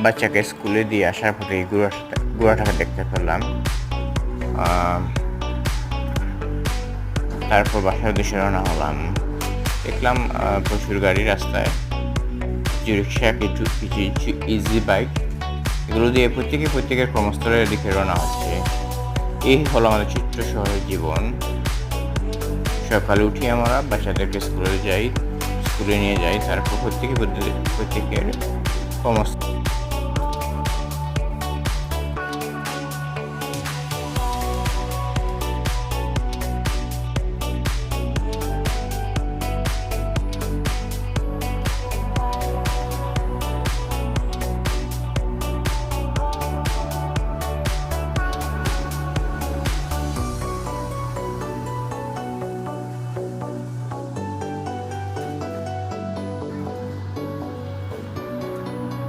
বাচ্চাকে স্কুলে দিয়ে আসার পথে গুড়াটাকে দেখতে পেলাম। তারপর বাসার উদ্দেশ্যে রওনা হলাম। দেখলাম প্রচুর গাড়ি রাস্তায়, কিছু রিক্সা, কিছু ইজি বাইক, এগুলো দিয়ে প্রত্যেকের কর্মস্থলের দিকে রওনা হচ্ছে। এই হলো আমাদের চিত্র শহরের জীবন। সকালে উঠি আমরা, বাচ্চাদেরকে স্কুলে নিয়ে যাই, তারপর প্রত্যেকের কর্মস্থল